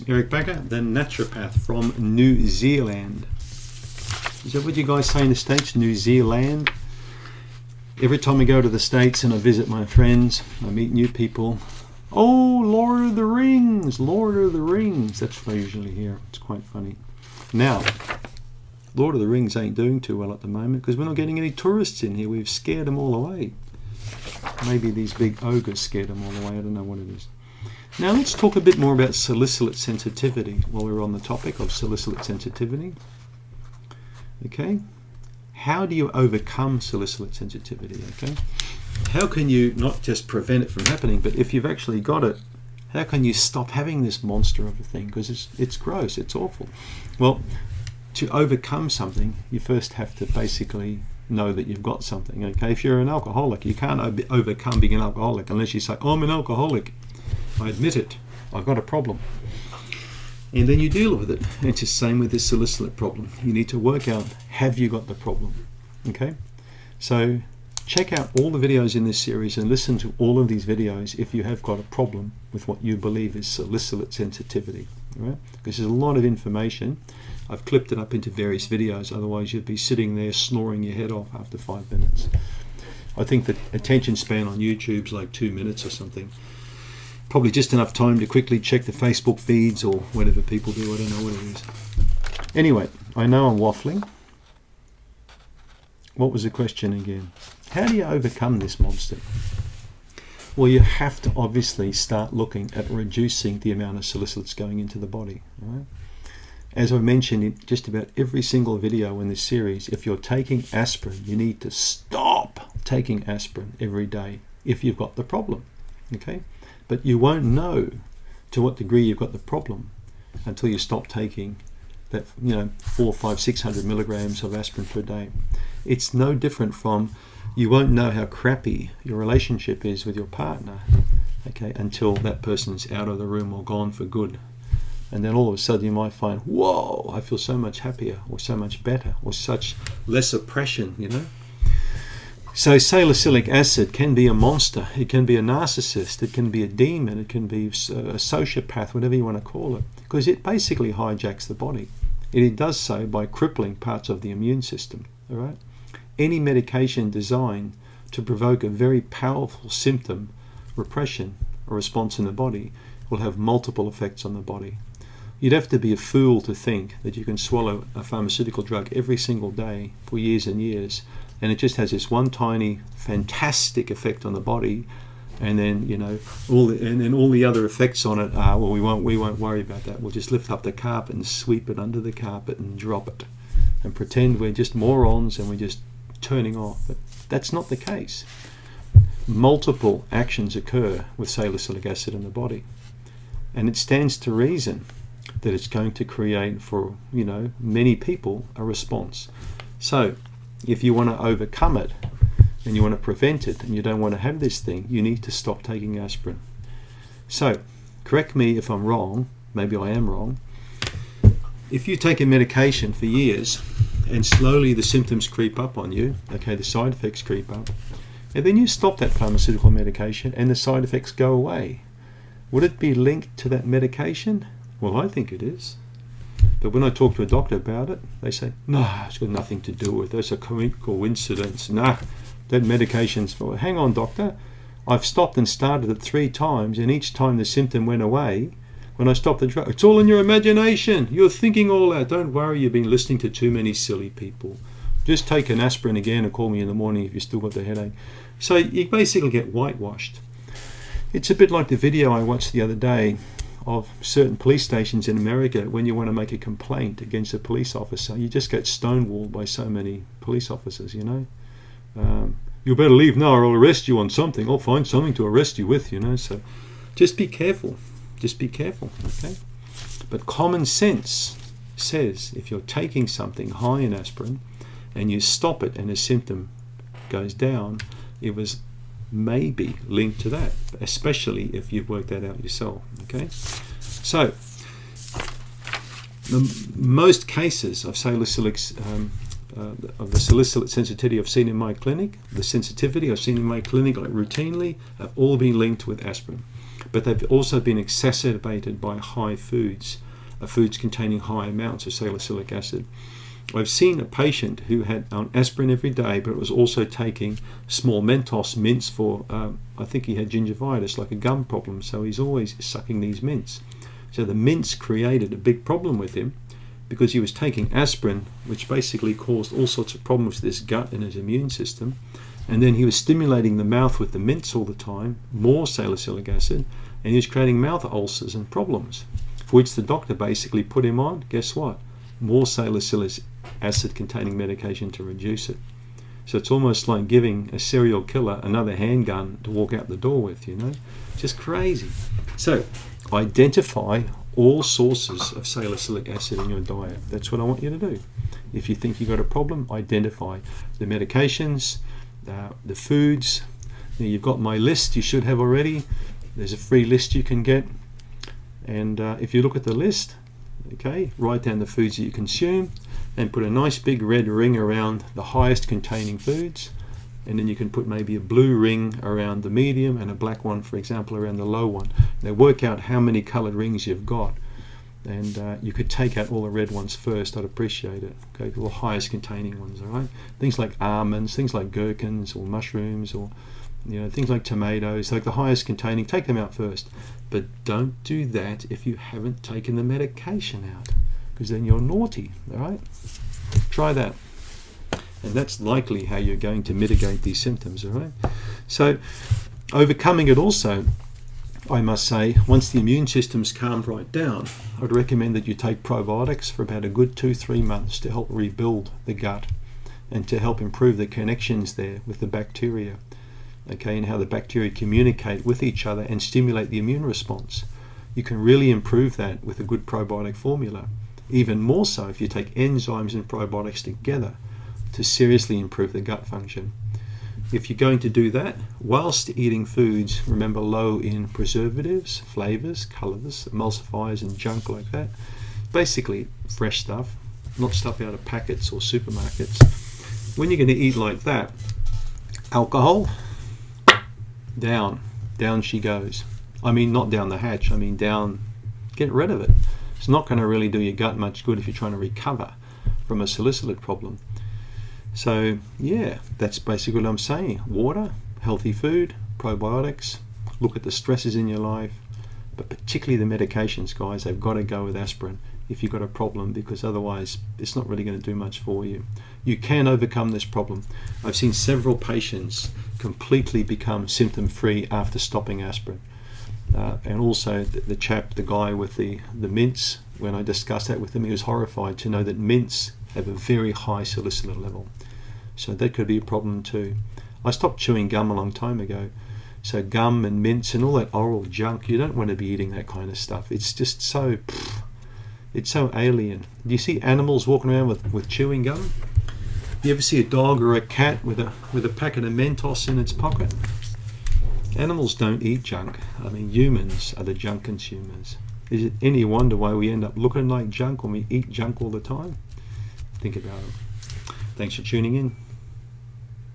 Eric Bakker, the naturopath from New Zealand. Is that what you guys say in the States? New Zealand? Every time I go to the States and I visit my friends, I meet new people. Oh, Lord of the Rings! Lord of the Rings! That's what I usually hear. It's quite funny. Now, Lord of the Rings ain't doing too well at the moment because we're not getting any tourists in here. We've scared them all away. Maybe these big ogres scared them all away. I don't know what it is. Now let's talk a bit more about salicylate sensitivity while we're on the topic of salicylate sensitivity. Okay, how do you overcome salicylate sensitivity? Okay, how can you not just prevent it from happening, but if you've actually got it, how can you stop having this monster of a thing? Because it's gross, it's awful. Well, to overcome something, you first have to basically know that you've got something. Okay, if you're an alcoholic, you can't overcome being an alcoholic unless you say, oh, I'm an alcoholic. I admit it, I've got a problem. And then you deal with it. It's the same with this salicylate problem. You need to work out, have you got the problem? Okay, so check out all the videos in this series and listen to all of these videos if you have got a problem with what you believe is salicylate sensitivity. All right? Because there's a lot of information. I've clipped it up into various videos, otherwise you'd be sitting there snoring your head off after 5 minutes. I think the attention span on YouTube's like 2 minutes or something. Probably just enough time to quickly check the Facebook feeds or whatever people do. I don't know what it is. Anyway, I know I'm waffling. What was the question again? How do you overcome this monster? Well, you have to obviously start looking at reducing the amount of salicylates going into the body. Right? As I mentioned in just about every single video in this series, if you're taking aspirin, you need to stop taking aspirin every day if you've got the problem. Okay? But you won't know to what degree you've got the problem until you stop taking that, 400, 500, 600 milligrams of aspirin per day. It's no different from, you won't know how crappy your relationship is with your partner, okay, until that person's out of the room or gone for good. And then all of a sudden you might find, whoa, I feel so much happier or so much better or such less oppression, So salicylic acid can be a monster, it can be a narcissist, it can be a demon, it can be a sociopath, whatever you want to call it, because it basically hijacks the body. It does so by crippling parts of the immune system. All right? Any medication designed to provoke a very powerful symptom, repression, or response in the body will have multiple effects on the body. You'd have to be a fool to think that you can swallow a pharmaceutical drug every single day for years and years, and it just has this one tiny fantastic effect on the body, and then all the other effects on it are, well, we won't worry about that. We'll just lift up the carpet and sweep it under the carpet and drop it and pretend we're just morons and we're just turning off. But that's not the case. Multiple actions occur with salicylic acid in the body, and it stands to reason that it's going to create for many people a response. So if you want to overcome it and you want to prevent it and you don't want to have this thing, you need to stop taking aspirin. So correct me if I'm wrong, maybe I am wrong. If you take a medication for years and slowly the symptoms creep up on you, okay, the side effects creep up, and then you stop that pharmaceutical medication and the side effects go away, would it be linked to that medication? Well, I think it is. But when I talk to a doctor about it, they say, no, it's got nothing to do with it. It's a coincidence. Nah, that medication's for... Hang on, doctor. I've stopped and started it 3 times, and each time the symptom went away. When I stopped the drug, it's all in your imagination. You're thinking all that. Don't worry, you've been listening to too many silly people. Just take an aspirin again and call me in the morning if you still got the headache. So you basically get whitewashed. It's a bit like the video I watched the other day of certain police stations in America. When you want to make a complaint against a police officer, you just get stonewalled by so many police officers, You better leave now or I'll arrest you on something. I'll find something to arrest you with, So just be careful. Just be careful, okay? But common sense says if you're taking something high in aspirin and you stop it and the symptom goes down, it was maybe linked to that, especially if you've worked that out yourself. Okay, so most cases of salicylic of the salicylate sensitivity I've seen in my clinic, the sensitivity I've seen in my clinic like routinely, have all been linked with aspirin. but they've also been exacerbated by high foods, foods containing high amounts of salicylic acid. I've seen a patient who had aspirin every day, but was also taking small Mentos mints for, I think he had gingivitis, like a gum problem, so he's always sucking these mints. So the mints created a big problem with him because he was taking aspirin, which basically caused all sorts of problems with his gut and his immune system. And then he was stimulating the mouth with the mints all the time, more salicylic acid, and he was creating mouth ulcers and problems, for which the doctor basically put him on, guess what? More salicylic acid containing medication to reduce it. So it's almost like giving a serial killer another handgun to walk out the door with, you know? Just crazy. So identify all sources of salicylic acid in your diet. That's what I want you to do. If you think you've got a problem, identify the medications, the foods. Now, you've got my list you should have already. There's a free list you can get. And if you look at the list, okay, write down the foods that you consume and put a nice big red ring around the highest containing foods, and then you can put maybe a blue ring around the medium and a black one, for example, around the low one. Now work out how many colored rings you've got, and you could take out all the red ones first. I'd appreciate it. Okay, the highest containing ones. All right, things like almonds, things like gherkins or mushrooms, or things like tomatoes, like the highest containing, take them out first. But don't do that if you haven't taken the medication out, because then you're naughty. All right, try that, and that's likely how you're going to mitigate these symptoms. All right, so overcoming it also, I must say, once the immune system's calmed right down, I'd recommend that you take probiotics for about a good 2-3 months to help rebuild the gut and to help improve the connections there with the bacteria. Okay, and how the bacteria communicate with each other and stimulate the immune response. You can really improve that with a good probiotic formula. Even more so if you take enzymes and probiotics together to seriously improve the gut function. If you're going to do that whilst eating foods, remember, low in preservatives, flavors, colors, emulsifiers and junk like that. Basically fresh stuff, not stuff out of packets or supermarkets. When you're going to eat like that, alcohol, down she goes. I mean, not down the hatch, I mean down, get rid of it. It's not going to really do your gut much good if you're trying to recover from a salicylate problem. So yeah, that's basically what I'm saying. Water, healthy food, probiotics, look at the stresses in your life, but particularly the medications, guys. They've got to go with aspirin if you've got a problem, because otherwise it's not really going to do much for you. You can overcome this problem. I've seen several patients completely become symptom free after stopping aspirin. And also the guy with the mints, when I discussed that with him, he was horrified to know that mints have a very high salicylate level. So that could be a problem too. I stopped chewing gum a long time ago. So gum and mints and all that oral junk, you don't want to be eating that kind of stuff. It's just so, it's so alien. Do you see animals walking around with chewing gum? You ever see a dog or a cat with a packet of Mentos in its pocket? Animals don't eat junk. I mean, humans are the junk consumers. Is it any wonder why we end up looking like junk when we eat junk all the time? Think about it. Thanks for tuning in.